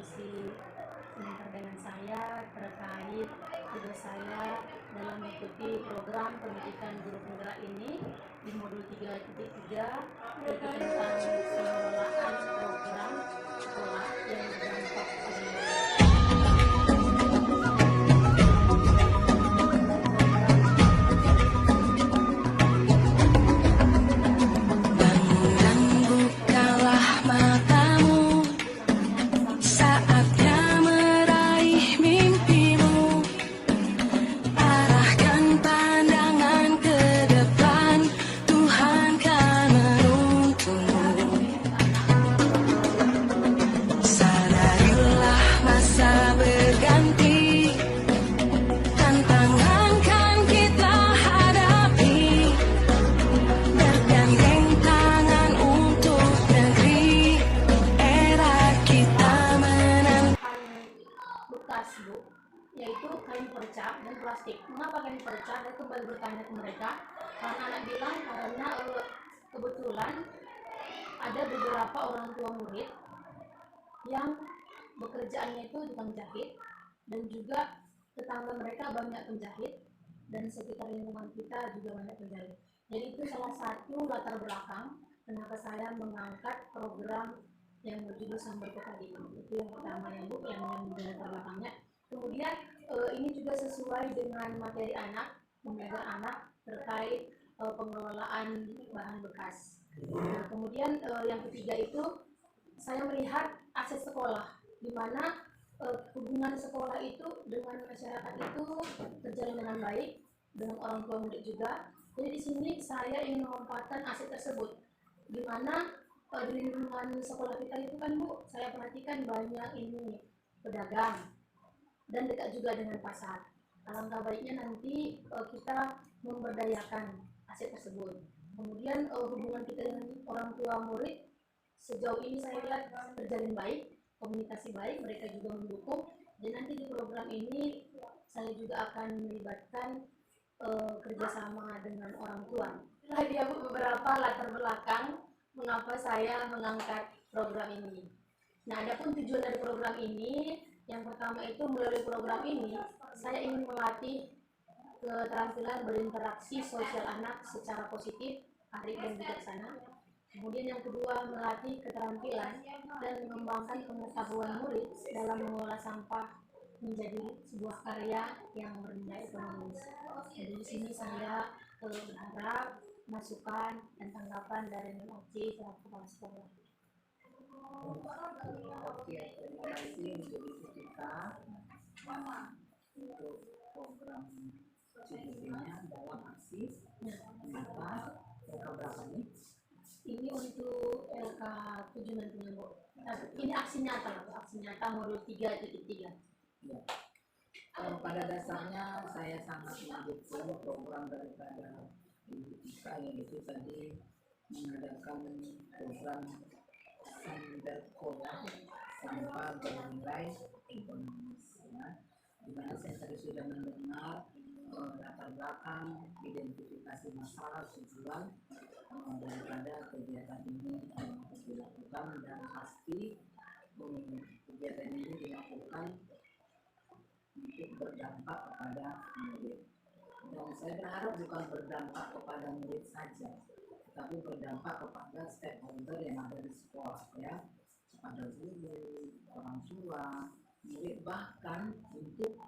diskusi sebentar dengan saya terkait tugas saya dalam mengikuti program pendidikan guru penggerak ini di modul 3.3 yaitu tentang pengelolaan program sekolah yang berdampak pada Bu, yaitu kain perca dan plastik. Mengapa kain perca? Saya kembali bertanya ke mereka. Karena anak bilang karena kebetulan ada beberapa orang tua murid yang bekerjaannya itu tukang jahit dan juga tetangga mereka banyak penjahit dan sekitar lingkungan kita juga banyak penjahit. Jadi itu salah satu latar belakang kenapa saya mengangkat program yang berjudul Sambar Tadi. Itu yang pertama yang Bu, yang latar belakangnya. Kemudian ini juga sesuai dengan materi anak, mengajar anak terkait pengelolaan bahan bekas. Nah, kemudian yang ketiga itu saya melihat akses sekolah, di mana hubungan sekolah itu dengan masyarakat itu terjalin dengan baik, dengan orang tua murid juga. Jadi di sini saya ingin memanfaatkan aset tersebut, di mana di lingkungan sekolah kita itu kan Bu, saya perhatikan banyak ini pedagang dan dekat juga dengan pasar. Alangkah baiknya nanti kita memberdayakan aset tersebut. Kemudian hubungan kita dengan orang tua murid sejauh ini saya lihat terjalin baik, komunikasi baik, mereka juga mendukung. Dan nanti di program ini saya juga akan melibatkan kerjasama dengan orang tua. Itulah dia Bu, beberapa latar belakang mengapa saya mengangkat program ini. Nah, adapun tujuan dari program ini, yang pertama itu melalui program ini saya ingin melatih keterampilan berinteraksi sosial anak secara positif, arif dan bijaksana. Kemudian yang kedua, melatih keterampilan dan mengembangkan pengetahuan murid dalam mengolah sampah menjadi sebuah karya yang bernilai ekonomis. Jadi di sini saya berharap masukan dan tanggapan dari MLC selaku kepala sekolah. Oke, terima kasih untuk Ibu Tika untuk program CDP-nya dalam aksi. Kenapa program ini? Ini untuk LK 7 nantinya Bu. Ini aksi nyata modul 3.3. Ya. Pada dasarnya saya sangat mendukung program daripada Ibu Tika yang itu tadi mengadakan program sampah bernilai ekonomis, ya. Dimana saya tadi sudah mendengar latar belakang, identifikasi masalah tujuan daripada kegiatan ini dilakukan, dan pasti kegiatan ini dilakukan untuk berdampak kepada murid. Dan saya berharap bukan berdampak kepada murid saja, tapi berdampak kepada stakeholder yang ada di sekolah, ya, kepada guru, orang tua, murid, bahkan untuk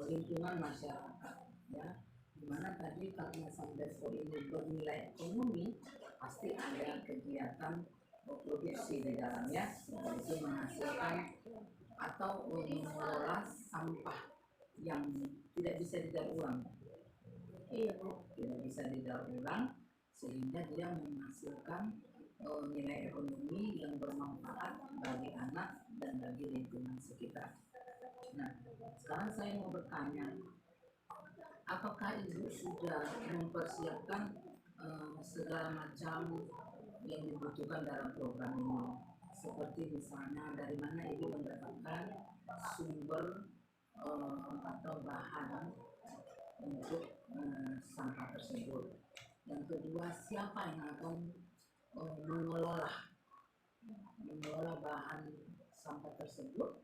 lingkungan masyarakat, ya. Dimana tadi karena Samdesko ini bernilai ekonomi, pasti ada kegiatan produksi di dalamnya, yaitu menghasilkan atau mengelola sampah yang tidak bisa didaur ulang. Tidak bisa didaur ulang, sehingga dia menghasilkan nilai ekonomi yang bermanfaat bagi anak dan bagi lingkungan sekitar. Nah, sekarang saya mau bertanya, apakah Ibu sudah mempersiapkan segala macam yang dibutuhkan dalam program ini? Seperti misalnya dari mana Ibu mendapatkan sumber atau bahan untuk sampah tersebut. Yang kedua, siapa yang akan mengelola bahan sampah tersebut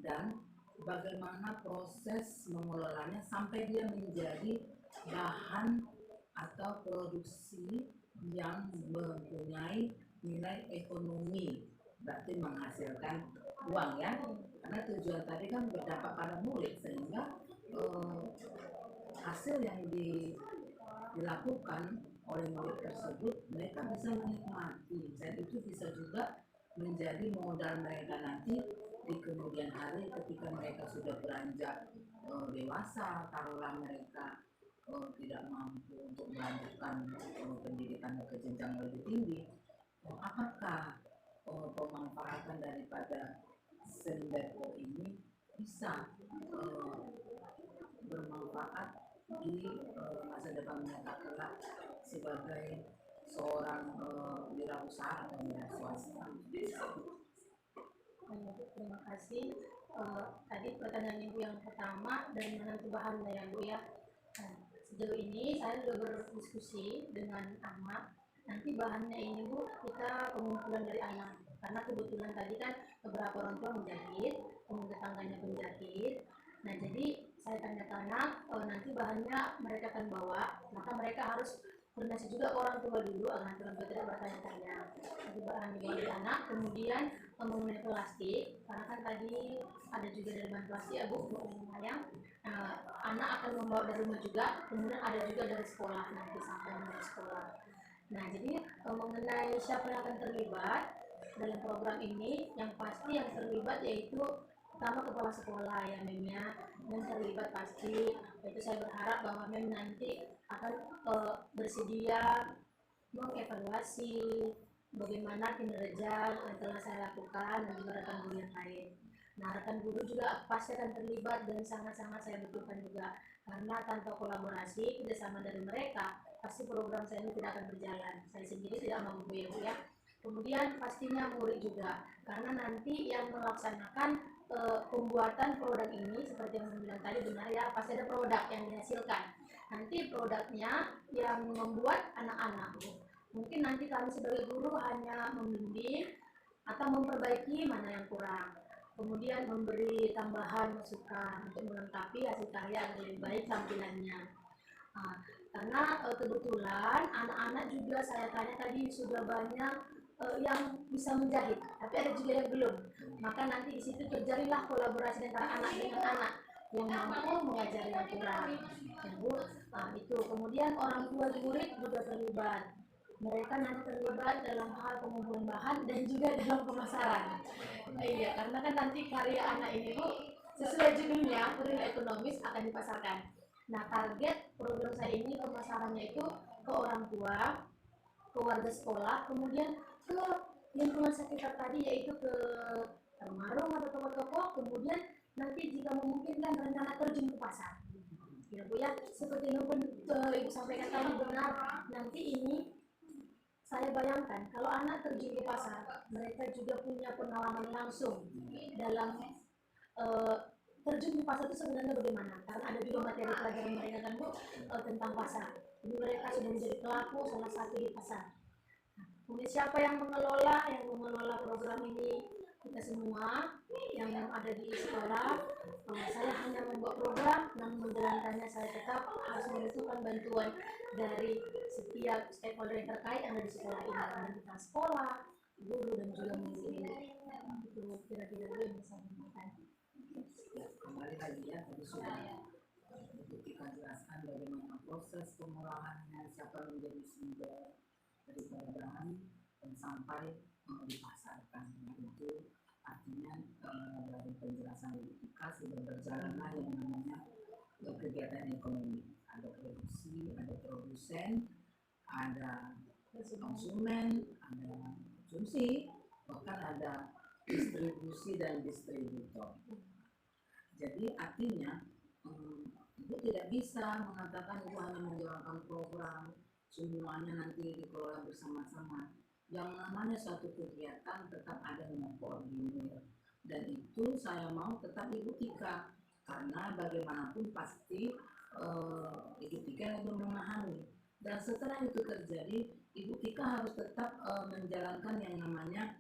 dan bagaimana proses mengelolanya sampai dia menjadi bahan atau produksi yang mempunyai nilai ekonomi, berarti menghasilkan uang ya, karena tujuan tadi kan berdampak pada murid sehingga hasil yang dilakukan oleh murid tersebut mereka bisa menikmati dan itu bisa juga menjadi modal mereka nanti di kemudian hari ketika mereka sudah beranjak dewasa, taruhlah mereka tidak mampu untuk melanjutkan pendidikan ke jenjang lebih tinggi, apakah pemanfaatan daripada sembako ini bisa bermanfaat di masa depan mereka kelak sebagai seorang wirausaha atau wira swasta. Terima kasih. Tadi pertanyaan Ibu yang pertama dari mana bahannya ya Bu ya. Sejauh ini saya sudah berdiskusi dengan anak. Nanti bahannya ini Bu kita pengumpulan dari anak. Karena kebetulan tadi kan beberapa orang tua menjahit, kemudian tetangganya penjahit. Nah jadi saya tanya ke anak, nanti bahannya mereka akan bawa, maka mereka harus koordinasi juga orang tua dulu agar orang tua tidak bertanya-tanya. Jadi bahan dibawa dari anak, kemudian mengenai plastik, karena kan tadi ada juga dari bahan plastik ya Bu, yang anak akan membawa dari rumah juga, kemudian ada juga dari sekolah nanti sampai dari sekolah. Nah jadi mengenai siapa yang akan terlibat dalam program ini, yang pasti yang terlibat yaitu pertama kepala sekolah ya memnya yang terlibat pasti. Itu saya berharap bahwa mem nanti akan bersedia mengevaluasi bagaimana kinerja yang telah saya lakukan dan juga rekan guru yang lain. Nah rekan guru juga pasti akan terlibat dan sangat-sangat saya butuhkan juga, karena tanpa kolaborasi kerjasama dari mereka pasti program saya ini tidak akan berjalan. Saya sendiri tidak mampu ya Bu ya. Kemudian pastinya murid juga, karena nanti yang melaksanakan pembuatan produk ini seperti yang saya bilang tadi benar ya, pasti ada produk yang dihasilkan. Nanti produknya yang membuat anak-anak. Mungkin nanti kami sebagai guru hanya membimbing atau memperbaiki mana yang kurang. Kemudian memberi tambahan masukan untuk melengkapi hasil karya yang lebih baik tampilannya. Karena kebetulan anak-anak juga saya tanya tadi sudah banyak yang bisa menjahit, tapi ada juga yang belum. Maka nanti di situ terjadilah kolaborasi antara anak dengan anak yang mampu mengajari yang kurang. Itu. Kemudian orang tua murid juga terlibat. Mereka nanti terlibat dalam hal pengumpulan bahan dan juga dalam pemasaran. Iya, karena kan nanti karya anak ini Bu sesuai judulnya real ekonomis akan dipasarkan. Nah target program saya ini pemasarannya itu ke orang tua, ke warga sekolah, kemudian ke lingkungan sekitar tadi yaitu ke warung atau toko-toko, kemudian nanti jika memungkinkan rencana terjun ke pasar. Ya Bu ya, seperti yang Ibu sampaikan tadi benar, nanti ini saya bayangkan kalau anak terjun ke pasar, mereka juga punya pengalaman langsung dalam terjun ke pasar itu sebenarnya bagaimana, karena ada juga materi pelajaran mereka kan Bu tentang pasar. Jadi mereka sudah menjadi pelaku salah satu di pasar. Kemudian siapa yang mengelola program ini? Kita semua yang ada di sekolah. Saya hanya membuat program, namun menjalankannya saya tetap harus membutuhkan bantuan dari setiap stakeholder yang terkait yang ada di sekolah ini, dari sekolah, guru dan juga murid. Itu kira-kira yang bisa disampaikan. Kembali lagi ya, tadi sudah kita jelaskan bagaimana proses pengolahannya, siapa menjadi sumber daripada bahan dan sampai dipasarkan. Itu artinya dari penjelasan kita sudah berjalanlah yang namanya kegiatan ekonomi. Ada produksi, ada produsen, ada konsumen, ada konsumsi, bahkan ada distribusi dan distributor. Jadi artinya Ibu tidak bisa mengatakan Ibu hanya menjalankan program semuanya nanti dikelola bersama-sama. Yang namanya suatu kegiatan tetap ada yang mengkoordinir, dan itu saya mau tetap Ibu Tika, karena bagaimanapun pasti Ibu Tika yang memahami. Dan setelah itu terjadi, Ibu Tika harus tetap menjalankan yang namanya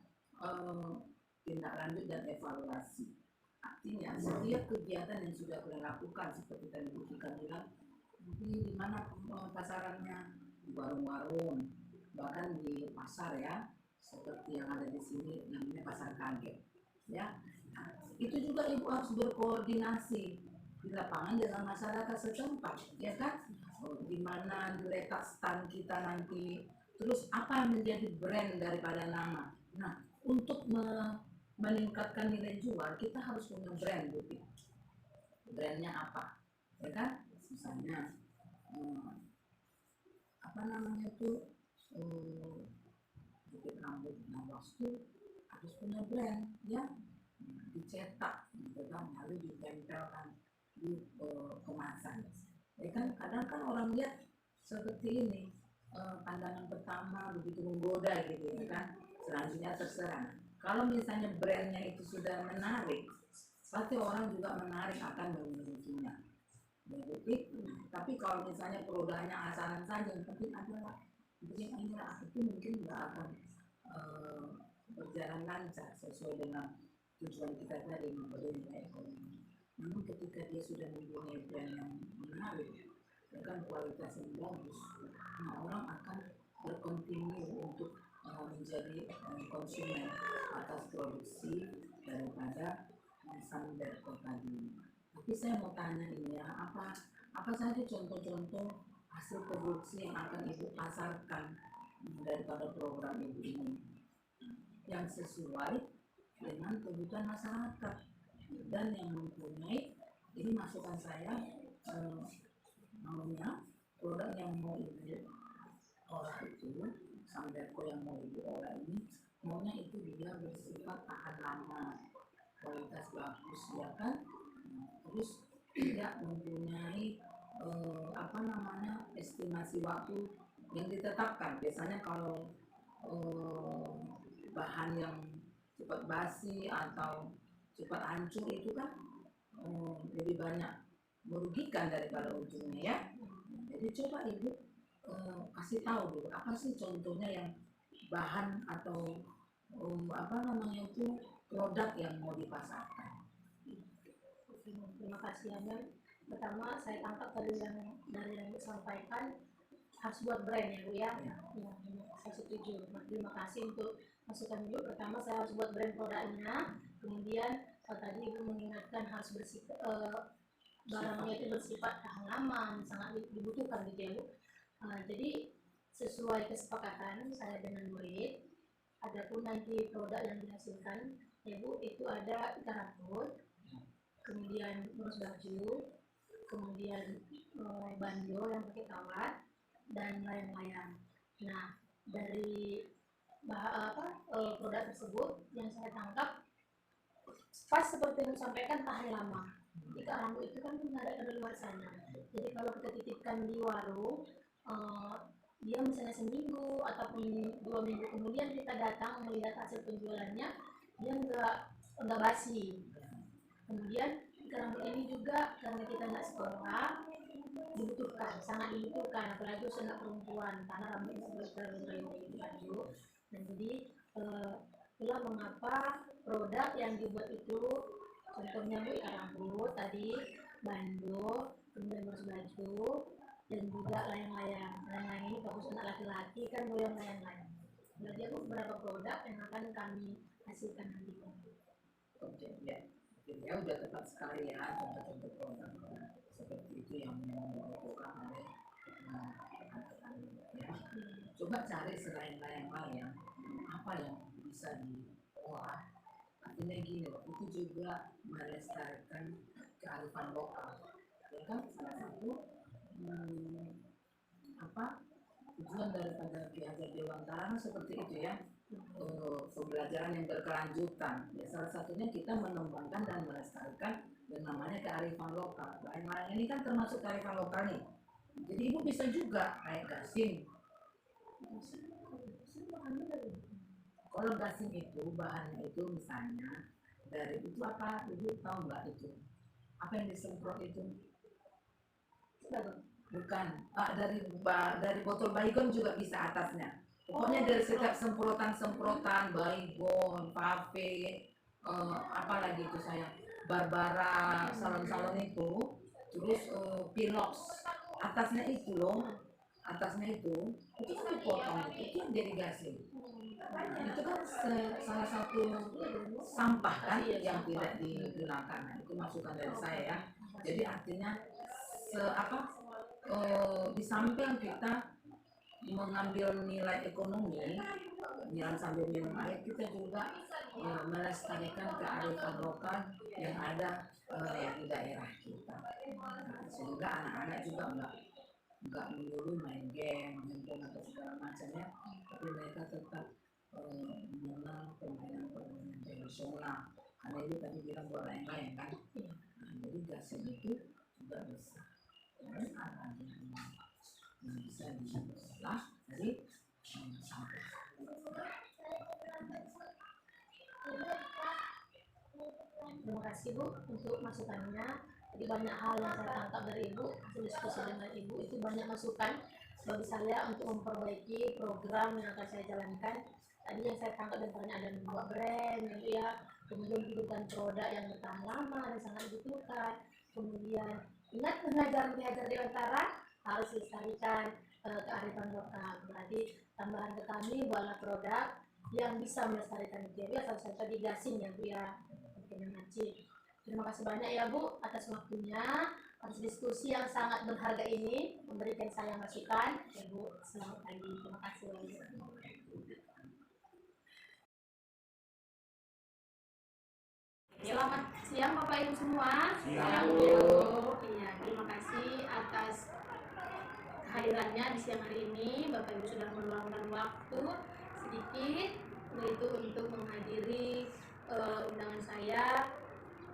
tindak lanjut dan evaluasi. Artinya setiap kegiatan yang sudah kalian lakukan seperti tadi Bu Tika bilang, di mana pasarannya, di warung-warung, bahkan di pasar ya, seperti yang ada di sini namanya pasar kaget, ya. Nah, itu juga ibu harus berkoordinasi di lapangan dengan masyarakat setempat, ya kan? Di mana letak stand kita nanti, terus apa yang menjadi brand daripada nama. Nah, untuk meningkatkan nilai jual kita harus punya brand, Bu. Brandnya apa, ya kan? Misalnya apa namanya itu bukit rambut Nawas itu harus punya brand, ya, dicetak gitu kan, lalu ditempelkan di kemasan, ya kan? Kadang kan orang lihat seperti ini, pandangan pertama begitu menggoda gitu, ya kan? Selanjutnya terserah. Kalau misalnya brandnya itu sudah menarik, pasti orang juga menarik akan memilikinya. Tapi kalau misalnya produknya asalan saja, yang penting adalah itu mungkin nggak akan berjalan lancar sesuai dengan tujuan kita tadi memberi nilai ekonomi. Namun ketika dia sudah mempunyai brand yang menarik dengan kualitas yang bagus, nah orang akan berkontinu untuk menjadi konsumen atas produksi daripada Sunberco tadi. Tapi saya mau tanya ini ya, apa saja contoh-contoh hasil produksi yang akan ibu pasarkan daripada program ibu ini yang sesuai dengan kebutuhan masyarakat dan yang mempunyai, ini masukan saya, maunya produk yang mau ibu olah itu, Sunberco yang mau ibu olah ini, maunya itu dia bersifat tahan lama, kualitas bagus, ya kan? Terus tidak mempunyai estimasi waktu yang ditetapkan. Biasanya kalau bahan yang cepat basi atau cepat hancur itu kan lebih banyak merugikan daripada untungnya, ya. Jadi coba ibu kasih tahu dulu apa sih contohnya yang bahan atau produk yang mau dipasarkan. Terima kasih Amel. Pertama saya tangkap dari yang disampaikan, harus buat brand ya Bu ya. Ya, saya setuju. Terima kasih untuk masukan Ibu. Pertama saya harus buat brand produknya. Kemudian tadi Ibu mengingatkan harus bersifat barangnya itu bersifat tahan lama, sangat dibutuhkan gitu ya Bu. Jadi sesuai kesepakatan saya dengan murid, adapun nanti produk yang dihasilkan ya Bu, itu ada ikan rambut, kemudian merus baju, kemudian bando yang pakai kawat, dan layang-layang. Nah, dari produk tersebut yang saya tangkap pas seperti yang disampaikan tahan lama. Ikan rambut itu kan ada luar sana. Jadi kalau kita titipkan di warung, dia misalnya seminggu ataupun 2 minggu kemudian kita datang melihat hasil penjualannya, dia nggak basi. Kemudian ikan rambut ini juga karena kita nggak sekolah, dibutuhkan, sangat dibutuhkan, apalagi usia anak perempuan karena rambutnya boleh terlalu. Dan jadi itulah mengapa produk yang dibuat itu, contohnya Bu ikan rambut tadi, bando, kemudian merus baju, dan juga layang-layang. Layang-layang ini bagus anak laki-laki kan goyang layang-layang. Jadi aku beberapa produk yang akan kami hasilkan nanti. Oke, ya udah tepat sekali ya contoh-contoh produk seperti itu yang mau dilakukan oleh ya. Coba cari selain layang-layang apa yang bisa diolah. Artinya gini, itu juga melestarikan kearifan lokal, ya kan? Salah satu tujuan daripada Ki Hajar Dewantara seperti itu ya, pembelajaran yang berkelanjutan. Ya, salah satunya kita mengembangkan dan melestarikan yang namanya kearifan lokal. Lain-lain ini kan termasuk kearifan lokal nih. Jadi ibu bisa juga kayak gasing. Kalau gasing itu bahannya itu misalnya dari itu apa? Ibu tahu nggak itu? Apa yang disemprot itu? Bukan, dari botol baygon juga bisa atasnya. Pokoknya dari setiap semprotan-semprotan, baygon, pave, apalagi itu saya Barbara salon-salon itu, terus Pilox atasnya itu loh, atasnya itu dipotong itu yang delegasi. Itu kan salah satu sampah kan yang tidak digunakan. Nah, itu masukan dari saya ya. Jadi artinya di samping kita mengambil nilai ekonomi, jangan sambil minum air, kita juga melestarikan kearifan lokal yang ada di daerah kita. Nah, sehingga anak-anak juga nggak melulu main game, handphone atau segala macamnya, tapi mereka tetap mengenal permainan-permainan tradisional. Karena itu tadi bilang buat lain-lain kan. Nah, jadi gasing itu juga bisa. Dan anak-anak yang bisa diolah dari sampah. Terima kasih Bu untuk masukannya. Jadi banyak hal yang saya tangkap dari Ibu, hasil diskusi dengan Ibu itu banyak masukan bagi saya untuk memperbaiki program yang akan saya jalankan. Tadi yang saya tangkap diantaranya ada membuat brand, gitu ya, kemudian hidupkan produk yang bertahan lama dan sangat dibutuhkan. Kemudian ingat mengajar di antara harus lestarikan kearifan lokal. Berarti tambahan ke kami buatlah produk yang bisa melestarikan itu ya. Salah satu tadi gasing ya Bu ya. Terima kasih banyak ya Bu atas waktunya, atas diskusi yang sangat berharga ini, memberikan saya masukan. Ya Bu, selamat pagi. Terima kasih. Selamat siang Bapak Ibu semua. Siang, Bu. Iya, terima kasih atas kehadirannya di siang hari ini. Bapak Ibu sudah meluangkan waktu sedikit yaitu untuk menghadiri undangan saya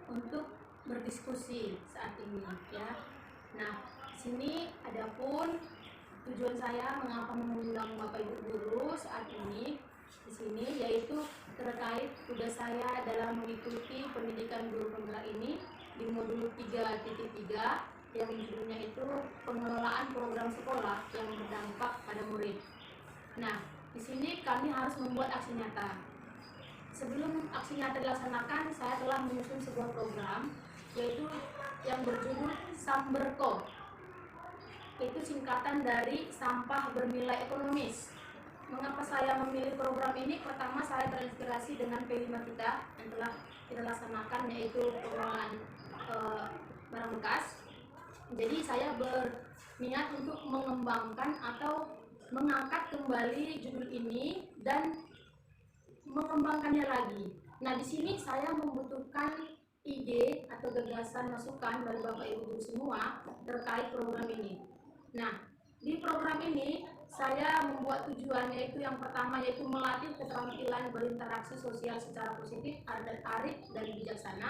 untuk berdiskusi saat ini ya. Nah, di sini adapun tujuan saya mengapa mengundang Bapak Ibu guru saat ini di sini yaitu terkait tugas saya dalam mengikuti pendidikan guru penggerak ini di modul 3.3 yang judulnya itu pengelolaan program sekolah yang berdampak pada murid. Nah, di sini kami harus membuat aksi nyata. Sebelum aksi nyata dilaksanakan, saya telah menyusun sebuah program yaitu yang berjudul Samberko. Itu singkatan dari sampah bernilai ekonomis. Mengapa saya memilih program ini? Pertama, saya terinspirasi dengan P5 kita yang telah kita laksanakan yaitu pengelolaan barang bekas. Jadi saya berniat untuk mengembangkan atau mengangkat kembali judul ini dan mengembangkannya lagi. Nah, di sini saya membutuhkan ide atau gagasan masukan dari Bapak Ibu guru semua terkait program ini. Nah, di program ini saya membuat tujuannya itu yang pertama yaitu melatih keterampilan berinteraksi sosial secara positif, arif dan bijaksana.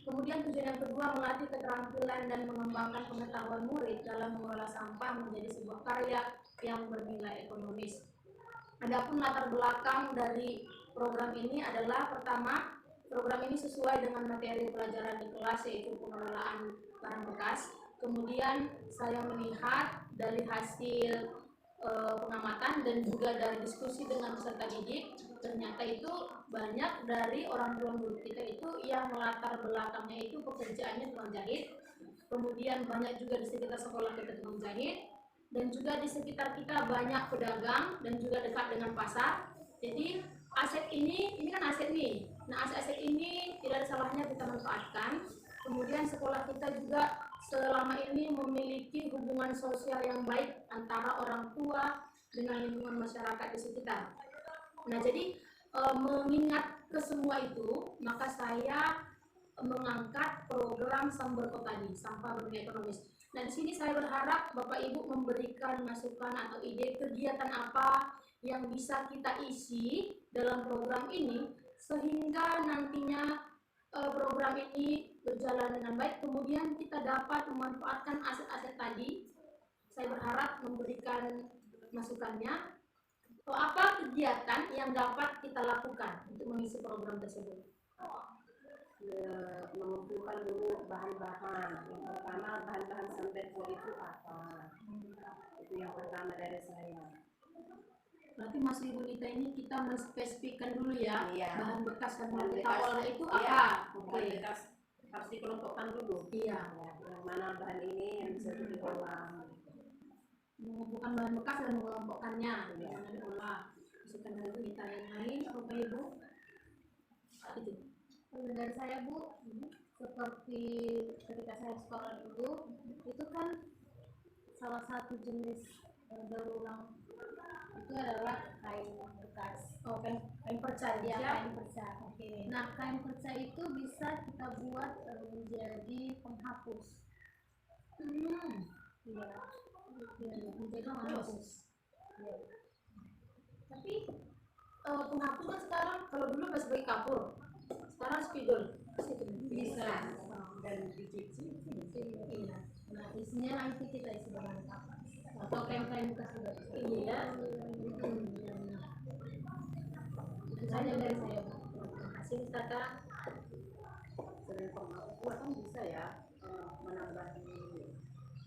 Kemudian tujuan yang kedua melatih keterampilan dan mengembangkan pengetahuan murid dalam mengelola sampah menjadi sebuah karya yang bernilai ekonomis. Adapun latar belakang dari program ini adalah pertama, program ini sesuai dengan materi pelajaran di kelas yaitu pengelolaan barang bekas. Kemudian saya melihat dari hasil pengamatan dan juga dari diskusi dengan peserta didik, ternyata itu banyak dari orang tua guru kita itu yang latar belakangnya itu pekerjaannya tukang jahit. Kemudian banyak juga di sekitar sekolah kita tukang jahit, dan juga di sekitar kita banyak pedagang dan juga dekat dengan pasar. Jadi aset ini kan aset nih. Nah, aset-aset ini tidak ada salahnya kita manfaatkan. Kemudian sekolah kita juga selama ini memiliki hubungan sosial yang baik antara orang tua dengan lingkungan masyarakat di sekitar. Nah, jadi mengingat ke semua itu, maka saya mengangkat program Samberko tadi, sampah bernilai ekonomis. Nah, di sini saya berharap Bapak Ibu memberikan masukan atau ide kegiatan apa yang bisa kita isi dalam program ini sehingga nantinya program ini berjalan dengan baik, kemudian kita dapat memanfaatkan aset-aset tadi. Saya berharap memberikan masukannya. Apa kegiatan yang dapat kita lakukan untuk mengisi program tersebut? Mengumpulkan dulu bahan-bahan. Yang pertama, bahan-bahan Samberko itu apa? Itu yang pertama dari saya. Berarti Mas Ibu Nita ini kita menspesifikkan dulu ya, Iya. bahan bekas dan Bahan mau kita bekas. olah itu Iya. apa? Bahan bekas harus dikelompokkan dulu. Iya. Ya, yang mana bahan ini yang bisa diolah. Mengumpulkan bahan bekas dan mengelompokkannya, Iya. jangan diolah. Masukkan dari kita yang lain, apa Ibu? Itu. Kalau dari saya Bu, seperti ketika saya sekolah dulu, itu kan salah satu jenis daur ulang itu adalah kain bekas. Oh, kain perca Ya, ya. kain perca. Oke. Nah, kain perca itu bisa kita buat menjadi penghapus. Iya. Menjadi penghapus. Iya. Tapi penghapus kan sekarang kalau dulu masih pakai kapur, sekarang spidol. Bisa. Dan dicuci. Iya. Nah, isinya nanti kita isi dengan apa? Atau kain-kain bekas juga. Iya. Itu saja dari saya. Terima kasih Tata. Selain penghapus kan bisa ya menambah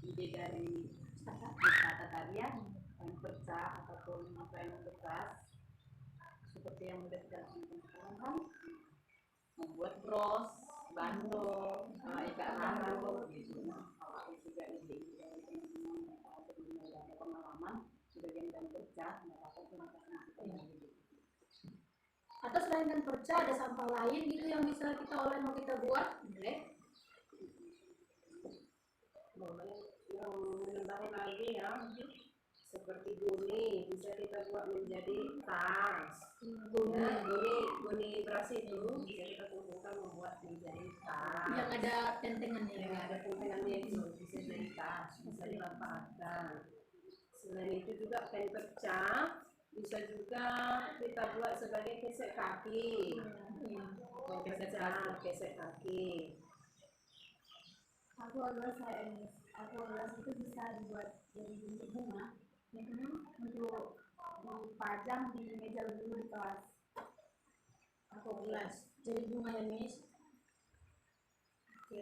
ide dari wisata tadi ya, kain perca ataupun kain bekas seperti yang sudah kita lakukan sekarang kan, membuat bros, bando, ikat rambut gitu. Kalau juga ide dari teman-teman atau ada pengalaman sebagian kain perca, nggak apa-apa gunakan kita gitu. Atau selain kain perca ada sampah lain gitu yang bisa kita olah mau kita buat? Boleh. Boleh yang menambahkan lagi ya, seperti guni bisa kita buat menjadi tas. Ya, guni beras itu bisa kita kumpulkan membuat menjadi tas. Yang ada tentengannya. Yang ada tentengannya itu bisa jadi tas, bisa dimanfaatkan. Selain itu juga kain perca bisa juga kita buat sebagai gesek kaki. Gesek kaki. Aku itu bisa dibuat jadi bentuk bunga. Untuk dipajang di meja guru di kelas. Aku gelas. Jadi bunga ya Miss. Oke.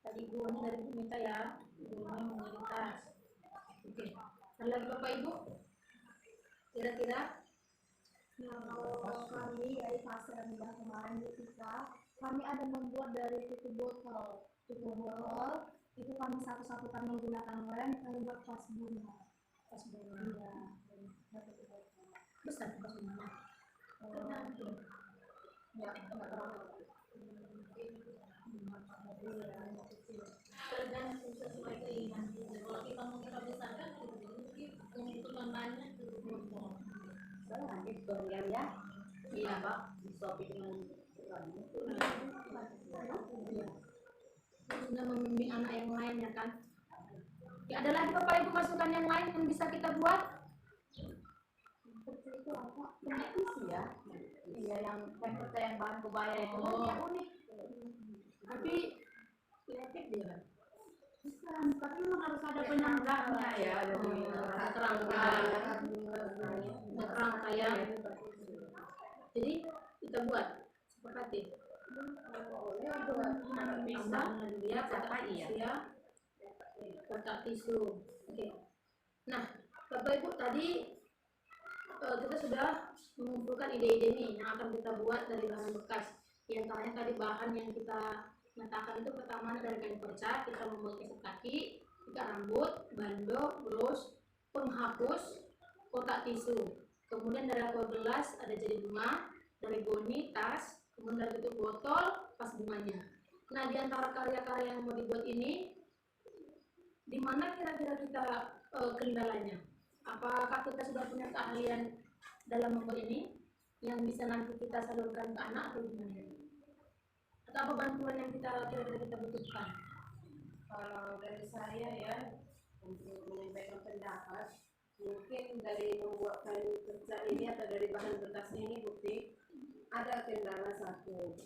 Tadi bunga dari Bu Mita ya. Bunga menjadi tas. Oke. Ada lagi Bapak Ibu? Kira-kira? Nah, kalau kami dari fase rendah kemarin di kita, kami ada membuat dari tutup botol. Tutup botol itu kami satu-satukan menggunakan lem, kami buat tas bunga. Tas bunga. Iya. Besar tas bunga. Ya, enggak terlalu. Tergantung sesuai keinginan kita. Kalau kita mau kita besarkan, kebutuhan banyak tutup botol. Lanjut kemudian ya. Iya Pak. Disopi dengan Sudah membimbing anak yang lain ya kan. Ya, ada lagi Bapak Ibu masukan yang lain yang bisa kita buat? Seperti itu apa? isi ya. Iya, yang kain perca yang bahan kebaya itu Oh. yang unik. Tapi kreatif dia kan. Bukan, tapi memang harus ada Penyangganya ya, ada kerangka. Ada kerangka ya. Jadi kita buat sepakati. Bisa dia kotak tisu ya. Kotak tisu. Oke. Nah, Bapak Ibu tadi kita sudah mengumpulkan ide-ide nih yang akan kita buat dari bahan bekas. Di antaranya tadi bahan yang kita nyatakan itu pertama dari kain perca, kita membuat gesek kaki, ikat rambut, bando, bros, penghapus, kotak tisu. Kemudian dari aqua gelas ada jadi bunga, dari goni tas, kemudian dari tutup botol pas bunganya. Nah, di antara karya-karya yang mau dibuat ini, di mana kira-kira kita kendalanya? Apakah kita sudah punya keahlian dalam membuat ini yang bisa nanti kita salurkan ke anak atau gimana? Atau apa bantuan yang kita kira-kira kita butuhkan? Kalau dari saya ya, untuk menyampaikan pendapat, mungkin dari membuat kain perca ini atau dari bahan bekas ini bukti ada kendala satu.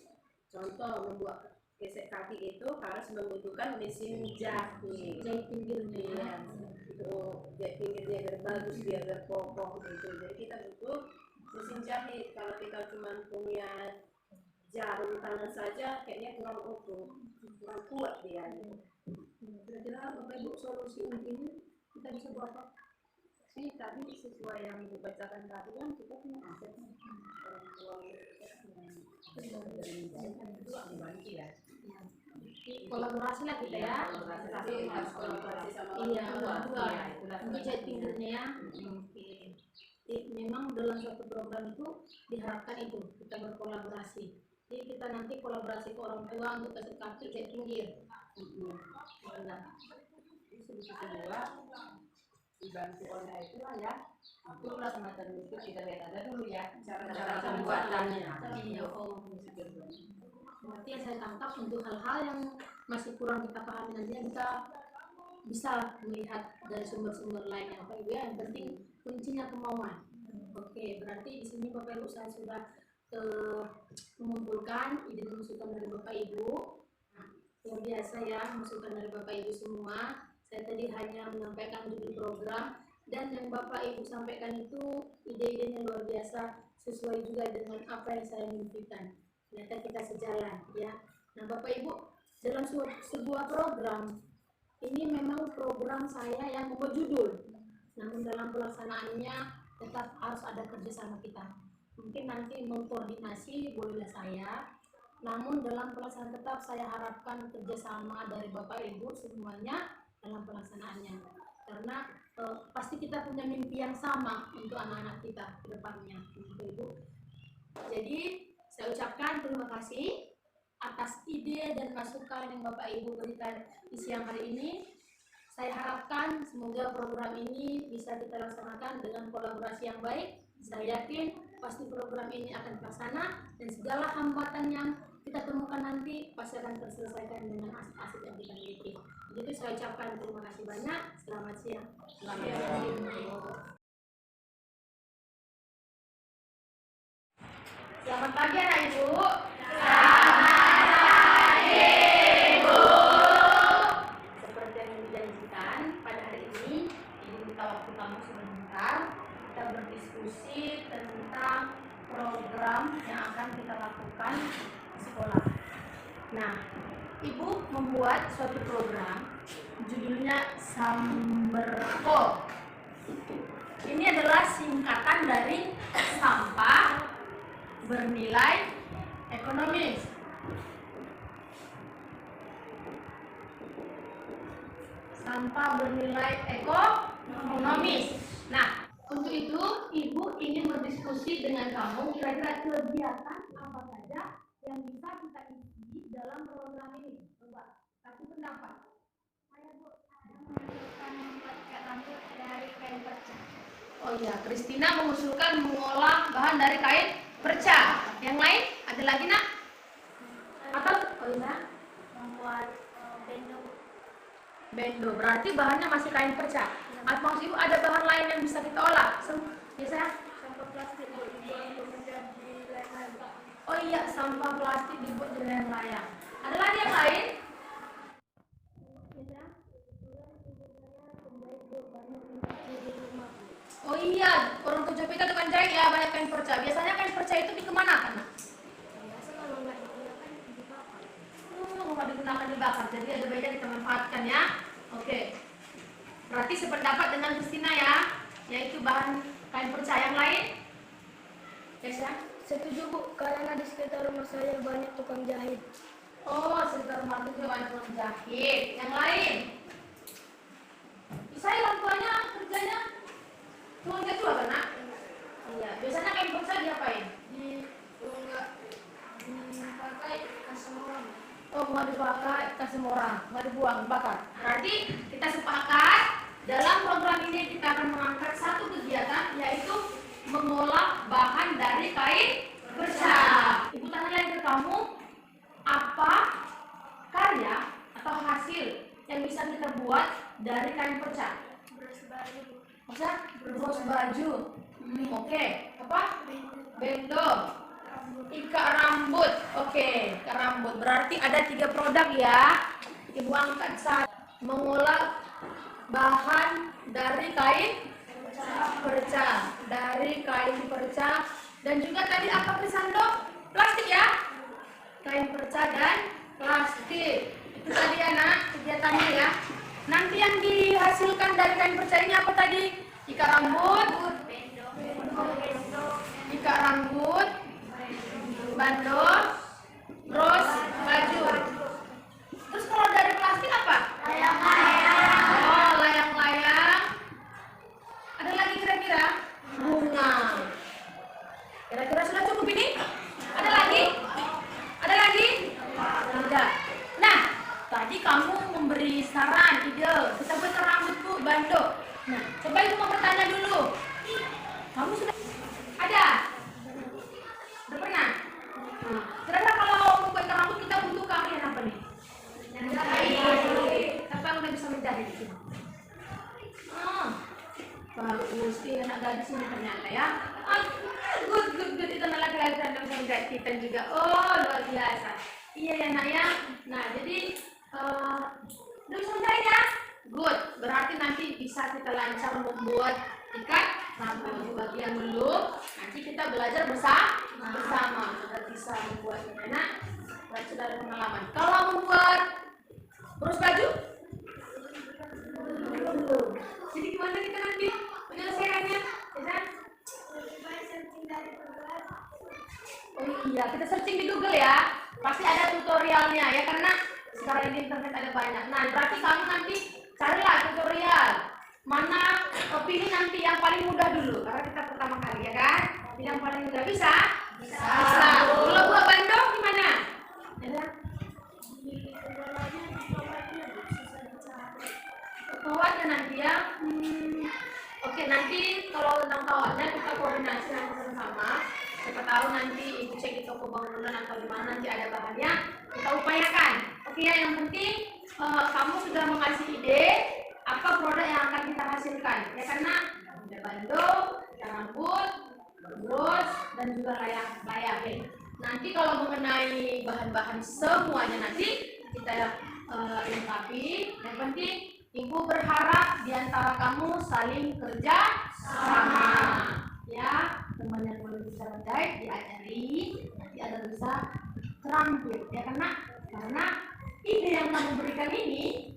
Contoh membuat gesek kaki itu harus membutuhkan mesin jahit. Jahit pinggirnya ya. Itu jahit pinggirnya biar bagus, biar kokoh gitu. Jadi kita butuh mesin jahit. Kalau kita cuma punya jarum tangan saja, kayaknya kurang utuh, kurang kuat dia. Kira-kira Bapak Ibu solusi untuk ini kita bisa buat apa? Ini tadi sesuai yang dibacakan tadi kan kita punya asetnya orang tua dibantu ya. Kolaborasi lah kita ya. tapi harus kolaborasi sama Iya, orang tua. orang tua. Itulah Untuk chattingannya ya. Oke. Memang dalam suatu program itu diharapkan itu kita berkolaborasi. Jadi kita nanti kolaborasi ke orang tua untuk kasih kartu chatting gear. Sedikit kedua dibantu oleh itulah ya. Itulah semacam itu kita lihat ada dulu ya cara pembuatannya. Iya. Berarti yang saya tangkap untuk hal-hal yang masih kurang kita pahami nantinya kita bisa melihat dari sumber-sumber lainnya Bapak Ibu ya. Yang penting kuncinya kemauan. Oke, berarti di sini Bapak Ibu saya sudah mengumpulkan ide dan masukan dari Bapak Ibu. Luar biasa ya masukan dari Bapak Ibu semua. Saya tadi hanya menyampaikan judul program dan yang Bapak Ibu sampaikan itu ide-idenya luar biasa sesuai juga dengan apa yang saya mimpikan. Ternyata kita sejalan ya. Nah Bapak Ibu dalam sebuah program ini memang program saya yang membuat judul. Namun dalam pelaksanaannya tetap harus ada kerjasama kita. Mungkin nanti mengkoordinasi bolehlah saya. Namun dalam pelaksanaan tetap saya harapkan kerjasama dari Bapak Ibu semuanya dalam pelaksanaannya. Karena pasti kita punya mimpi yang sama untuk anak-anak kita ke depannya, Bapak Ibu. Jadi saya ucapkan terima kasih atas ide dan masukan yang Bapak Ibu berikan di siang hari ini. Saya harapkan semoga program ini bisa kita laksanakan dengan kolaborasi yang baik. Saya yakin pasti program ini akan terlaksana dan segala hambatan yang kita temukan nanti pasti akan terselesaikan dengan aset-aset yang kita miliki. Jadi saya ucapkan terima kasih banyak. Selamat siang. Selamat siang. Selamat pagi anak ibu. Selamat pagi ibu. Seperti yang dijanjikan pada hari ini, ibu minta waktu kamu sebentar. Kita berdiskusi tentang program yang akan kita lakukan di sekolah. Nah, ibu membuat suatu program, judulnya Samberko. Ini adalah singkatan dari sampah bernilai ekonomis. Sampah bernilai ekonomis. Nah, untuk itu ibu ingin berdiskusi dengan kamu kira-kira kegiatan apa saja yang bisa kita isi dalam program ini. Coba kasih pendapat. Saya Bu, saya mengusulkan membuat kain rambut dari kain perca. Oh iya, Kristina mengusulkan mengolah bahan dari kain perca. Yang lain ada lagi nak? Atau oh iya, Membuat bendo. bendo. Berarti bahannya masih kain perca. Atau ibu ada bahan lain yang bisa kita olah? Biasa? Sampah plastik Bu, dibuat untuk menjadi layang-layang. Oh iya, sampah plastik dibuat jadi layang-layang. Ada lagi yang lain? Bisa? Kebetulan ibu saya pembaik Bu, banyak investasi di rumah. Oh iya, orang tua kita tukang jahit ya, banyak kain perca. Biasanya kain perca itu dikemanakan nak? Biasa kalau nggak digunakan dibakar. Nggak digunakan dibakar, jadi ada baiknya kita manfaatkan ya. Oke. Berarti sependapat dengan Kristina ya, yaitu bahan kain perca. Yang lain? Yes ya? Setuju Bu, karena di sekitar rumah saya banyak tukang jahit. Oh, sekitar rumah itu banyak tukang jahit. Yang lain? Saya orang tuanya kerjanya tukang jahit juga kan nak? Iya. Biasanya kain perca diapain? Dipakai kasih orang. Oh, nggak dipakai, kasih orang, nggak dibuang, bakar. Berarti kita sepakat dalam program ini kita akan mengangkat satu kegiatan yaitu mengolah bahan dari kain perca. Ibu tanya lagi ke kamu, apa karya atau hasil yang bisa kita buat dari kain perca? Beras baju Bu. Maksudnya bros baju. Oke. Apa? Bendo. Ikat rambut. Oke, ikat rambut. Berarti ada 3 produk ya. Ibu angkat saat mengolah bahan dari kain perca. Dari kain perca. Dan juga tadi apa Krisando? Plastik ya? Kain perca dan plastik. Itu tadi anak kegiatannya ya. Nanti yang dihasilkan dari kain perca ini apa tadi? Ikat rambut, ikat rambut, bandol, terus baju. Terus kalau dari plastik apa? Oh, layang-layang. Ada lagi kira-kira? Bunga. Kira-kira sudah cukup ini? Ada lagi? Ada lagi? Tidak. Nah, tadi kamu memberi saran, ide. Kita buat rambut Bu, bandol. Nah, coba ibu mau bertanya dulu. Kamu sudah ada? Udah pernah? Nah, kira-kira kalau membuat rambut kita butuh keahlian apa nih? Siapa yang udah bisa menjahit di sini? Oh, bagus. Iya, anak gadis ini ternyata ya. Good. Itu anak laki-laki yang bisa menjahit kita juga. Oh, luar biasa. Iya ya nak ya. Nah, jadi udah bisa menjahit ya? Good. Berarti nanti bisa kita lancar membuat ikat rambut. Bagian dulu. Nanti kita belajar bersama. Sudah bisa membuatnya. Nah, berarti sudah ada pengalaman. Kalau membuat terus baju? Jadi gimana kita nanti penyelesaiannya? Ya? Oh iya, kita searching di Google ya. Pasti ada tutorialnya ya, karena sekarang di internet ada banyak. Nah, berarti kamu nanti carilah tutorial. Mana pilih nanti yang paling mudah dulu, karena kita pertama kali ya kan. Yang paling mudah bisa? Bisa. Kalau buat bandung gimana? Ya. Kawatnya nanti ya. Oke, nanti kalau tentang kawatnya kita koordinasi nanti sama-sama. Siapa tahu nanti ibu cek di toko bangunan atau di mana nanti ada bahannya, kita upayakan. Oke ya, yang penting kamu sudah mengasih ide apa produk yang akan kita hasilkan. Ya, karena ada bandung, ada rambut, terus dan juga layang-layang. Nanti kalau mengenai bahan-bahan semuanya nanti kita lengkapi. Yang penting ibu berharap di antara kamu saling kerja sama. Ya, teman yang belum bisa menjahit diajari, nanti ada bisa terampil. Ya, karena ide yang kamu berikan ini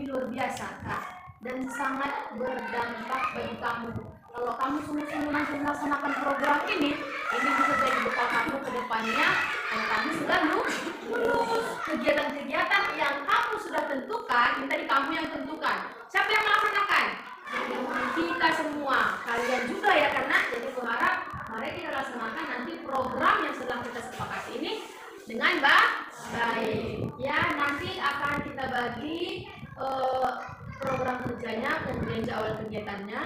luar biasa, Kak, dan sangat berdampak bagi kamu. Kalau kamu sungguh-sungguh nanti melaksanakan program ini bisa jadi bekal kamu ke depannya. Dan kamu sudah lulus kegiatan-kegiatan yang kamu sudah tentukan. Ini tadi kamu yang tentukan. Siapa yang melaksanakan? Kita semua. Kalian juga ya, karena jadi berharap mari kita laksanakan nanti program yang sedang kita sepakati ini dengan baik. Ya, nanti akan kita bagi program kerjanya, kemudian jadwal kegiatannya,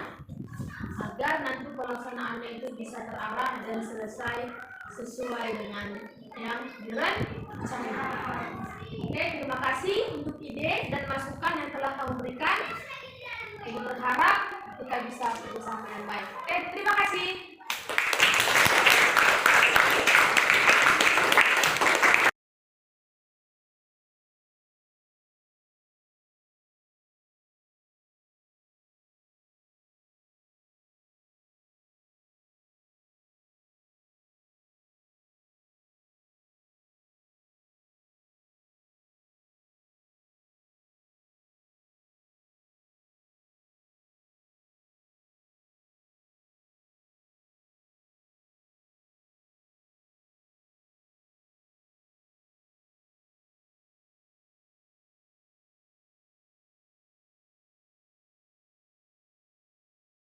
agar nanti pelaksanaannya itu bisa terarah dan selesai sesuai dengan yang direncanakan. Oke, terima kasih untuk ide dan masukan yang telah kamu berikan. Ibu berharap kita bisa bersama yang baik. Oke, terima kasih.